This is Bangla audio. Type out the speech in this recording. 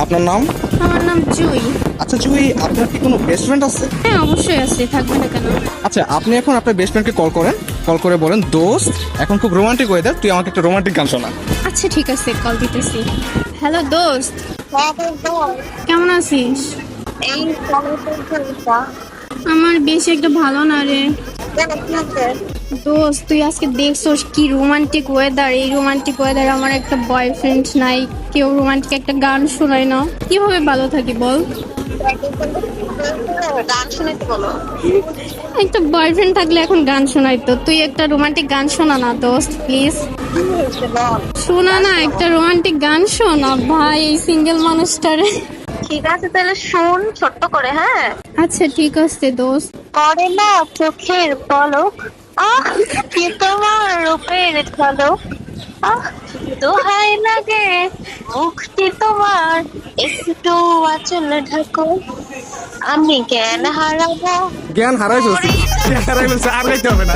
আপনার নাম? আমার নাম জুই। আচ্ছা জুই, আপনার কি কোনো বেস্ট ফ্রেন্ড আছে? হ্যাঁ, অবশ্যই আছে, থাকবে না কেন? আচ্ছা, আপনি এখন আপনার বেস্ট ফ্রেন্ডকে কল করেন, কল করে বলেন, দোস্ত এখন খুব রোমান্টিক ওয়েদার, তুই আমাকে একটা রোমান্টিক গান শোনা। আচ্ছা ঠিক আছে, কল দিতেছি। হ্যালো দোস্ত, কেমন আছিস? এই কলেজের আমার বেশি একটা ভালো না রে দোস্ত। তুই আজকে দেখছোস কি রোমান্টিক ওয়েদার? এই রোমান্টিক ওয়েদার আমার একটা বয়ফ্রেন্ড নাই, কেউ রোমান্টিক একটা গান শোনায় না, কিভাবে ভালো থাকি বল? গান শুনতে বলো। একটা বয়ফ্রেন্ড থাকলে এখন গান শোনাইতো, তুই একটা রোমান্টিক গান শোনা না দোস্ত প্লিজ। শোনা না, একটা রোমান্টিক গান শোনা ভাই, এই সিঙ্গেল মানুষটারে। ঠিক আছে তাহলে শুন ছোট্ট করে, হ্যাঁ। আচ্ছা ঠিক আছে দোস্ত। করে না চোখের পলক, আহ কি তোমার রূপের ঝলক, আহ দোহাই লাগে মুখটি তোমার, একটু আঁচল ঢাকো, আমি জ্ঞান হারাবো। জ্ঞান হারাই ফেলছি, জ্ঞান হারাই ফেলছি, আর গাইতে হবে না।